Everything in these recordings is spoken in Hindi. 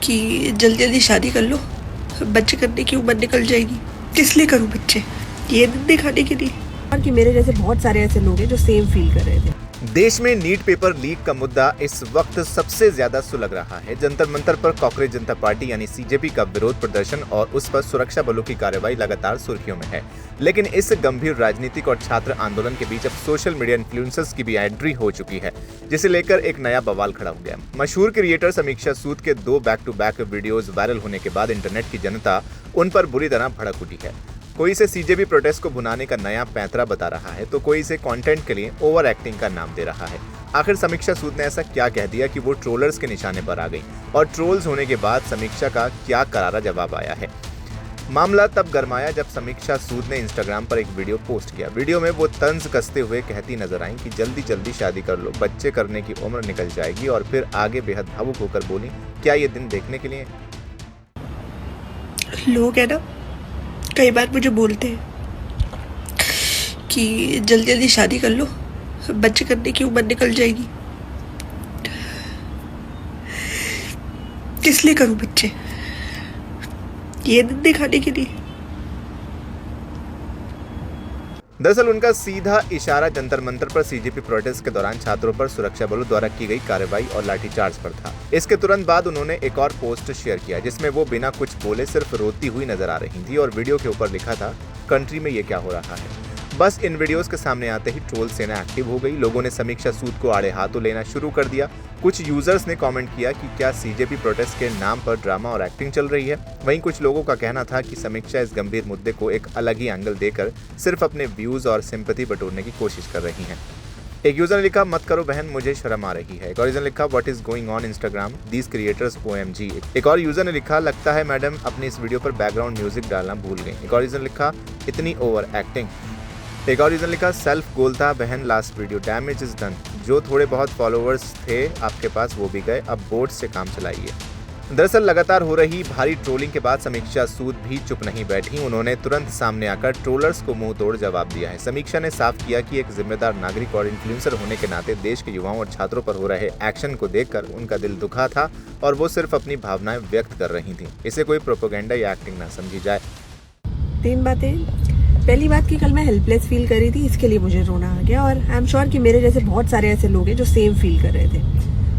कि जल्दी जल्दी शादी कर लो, बच्चे करने की उम्र निकल जाएगी। किस लिए करूँ बच्चे? ये दिन दिखाने के लिए। और कि मेरे जैसे बहुत सारे ऐसे लोग हैं जो सेम फील कर रहे थे। देश में नीट पेपर लीक का मुद्दा इस वक्त सबसे ज्यादा सुलग रहा है। जंतर मंतर पर कांग्रेस जनता पार्टी यानी सीजेपी का विरोध प्रदर्शन और उस पर सुरक्षा बलों की कार्रवाई लगातार सुर्खियों में है। लेकिन इस गंभीर राजनीतिक और छात्र आंदोलन के बीच अब सोशल मीडिया इन्फ्लुएंसर्स की भी एंट्री हो चुकी है, जिसे लेकर एक नया बवाल खड़ा हो गया। मशहूर क्रिएटर समीक्षा सूद के 2 back to back videos viral होने के बाद इंटरनेट की जनता उन पर बुरी तरह भड़क उठी है। कोई इसे सीजेबी प्रोटेस्ट को भुनाने का नया पैंतरा बता रहा है, तो कोई इसे कंटेंट के लिए ओवर एक्टिंग का नाम दे रहा है। आखिर समीक्षा सूद ने ऐसा क्या कह दिया कि वो ट्रोलर्स के निशाने पर आ गई, और ट्रोल्स होने के बाद समीक्षा का क्या करारा जवाब आया है। मामला तब गरमाया जब समीक्षा सूद ने इंस्टाग्राम पर एक वीडियो पोस्ट किया। वीडियो में वो तंज कसते हुए कहती नजर आई कि जल्दी जल्दी शादी कर लो, बच्चे करने की उम्र निकल जाएगी, और फिर आगे बेहद भावुक होकर बोली, क्या ये दिन देखने के लिए? लोग है ना, कई बार मुझे बोलते हैं कि जल्दी जल्दी शादी कर लो, बच्चे करने की उम्र निकल जाएगी। किस लिए करूं बच्चे? ये दिन दिखाने के लिए। दरअसल उनका सीधा इशारा जंतर मंतर पर सीजेपी प्रोटेस्ट के दौरान छात्रों पर सुरक्षा बलों द्वारा की गई कार्रवाई और लाठीचार्ज पर था। इसके तुरंत बाद उन्होंने एक और पोस्ट शेयर किया, जिसमें वो बिना कुछ बोले सिर्फ रोती हुई नजर आ रही थी, और वीडियो के ऊपर लिखा था, कंट्री में ये क्या हो रहा है। बस इन वीडियोस के सामने आते ही ट्रोल सेना एक्टिव हो गई। लोगों ने समीक्षा सूद को आड़े हाथों लेना शुरू कर दिया। कुछ यूजर्स ने कमेंट किया कि क्या सीजेपी प्रोटेस्ट के नाम पर ड्रामा और एक्टिंग चल रही है। वहीं कुछ लोगों का कहना था कि समीक्षा इस गंभीर मुद्दे को एक अलग ही एंगल देकर सिर्फ अपने व्यूज और सिंपैथी बटोरने की कोशिश कर रही हैं। एक यूजर ने लिखा, मत करो बहन, मुझे शर्म आ रही है। एक और यूजर ने लिखा, what is going on Instagram, these creators OMG। एक और यूजर ने लिखा, लगता है मैडम अपनी इस वीडियो पर बैकग्राउंड म्यूजिक डालना भूल गई। एक और यूजर ने लिखा, इतनी ओवर एक्टिंग। एक और रीजन लिखा, सेल्फ गोल था बहन, last video, damage is done. जो थोड़े बहुत फॉलोअर्स थे आपके पास वो भी गए, अब बोर्ड से काम चलाइए। दरअसल लगातार हो रही भारी ट्रोलिंग के बाद समीक्षा सूद भी चुप नहीं बैठी। उन्होंने तुरंत सामने आकर ट्रोलर्स को मुंह तोड़ जवाब दिया है। समीक्षा ने साफ किया कि एक जिम्मेदार नागरिक और इन्फ्लुएंसर होने के नाते देश के युवाओं और छात्रों पर हो रहे एक्शन को देखकर उनका दिल दुखा था, और वो सिर्फ अपनी भावनाएं व्यक्त कर रही थी। इसे कोई प्रोपेगेंडा या एक्टिंग ना समझी जाए। 3 बातें। पहली बात कि कल मैं हेल्पलेस फील कर रही थी, इसके लिए मुझे रोना आ गया, और आई एम श्योर कि मेरे जैसे बहुत सारे ऐसे लोग हैं जो सेम फील कर रहे थे।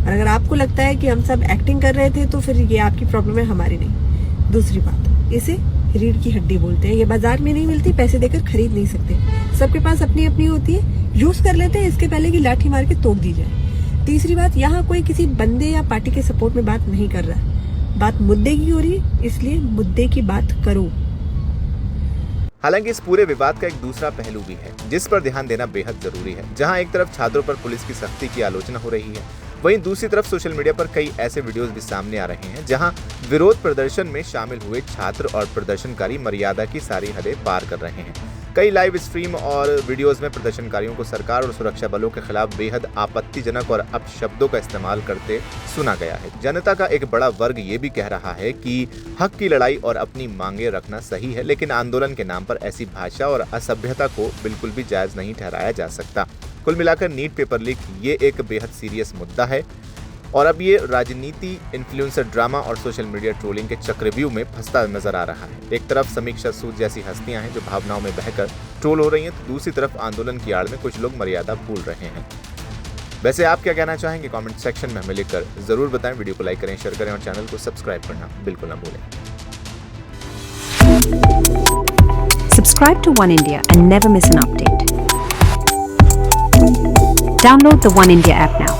और अगर आपको लगता है कि हम सब एक्टिंग कर रहे थे तो फिर ये आपकी प्रॉब्लम है, हमारी नहीं। दूसरी बात, इसे रीढ़ की हड्डी बोलते हैं। ये बाजार में नहीं मिलती, पैसे देकर खरीद नहीं सकते। सबके पास अपनी अपनी होती है, यूज कर लेते हैं इसके पहले कि लाठी मार के तोड़ दी जाए। तीसरी बात, यहाँ कोई किसी बंदे या पार्टी के सपोर्ट में बात नहीं कर रहा है, बात मुद्दे की हो रही है, इसलिए मुद्दे की बात करो। हालांकि इस पूरे विवाद का एक दूसरा पहलू भी है, जिस पर ध्यान देना बेहद जरूरी है। जहां एक तरफ छात्रों पर पुलिस की सख्ती की आलोचना हो रही है, वहीं दूसरी तरफ सोशल मीडिया पर कई ऐसे वीडियोस भी सामने आ रहे हैं जहां विरोध प्रदर्शन में शामिल हुए छात्र और प्रदर्शनकारी मर्यादा की सारी हदें पार कर रहे हैं। कई लाइव स्ट्रीम और वीडियोस में प्रदर्शनकारियों को सरकार और सुरक्षा बलों के खिलाफ बेहद आपत्तिजनक और अपशब्दों का इस्तेमाल करते सुना गया है। जनता का एक बड़ा वर्ग ये भी कह रहा है कि हक की लड़ाई और अपनी मांगे रखना सही है, लेकिन आंदोलन के नाम पर ऐसी भाषा और असभ्यता को बिल्कुल भी जायज नहीं ठहराया जा सकता। कुल मिलाकर नीट पेपर लीक ये एक बेहद सीरियस मुद्दा है, और अब ये राजनीति, इन्फ्लुएंसर ड्रामा और सोशल मीडिया ट्रोलिंग के चक्रव्यूह में फंसता नजर आ रहा है। एक तरफ समीक्षा सूद जैसी हस्तियां हैं जो भावनाओं में बहकर ट्रोल हो रही हैं, तो दूसरी तरफ आंदोलन की आड़ में कुछ लोग मर्यादा भूल रहे हैं। वैसे आप क्या कहना चाहेंगे? कमेंट सेक्शन में हमें लिखकर जरूर बताएं। वीडियो को लाइक करें, शेयर करें और चैनल को सब्सक्राइब करना बिल्कुल ना भूलें। Subscribe to One India and never miss an update. Download the One India app now.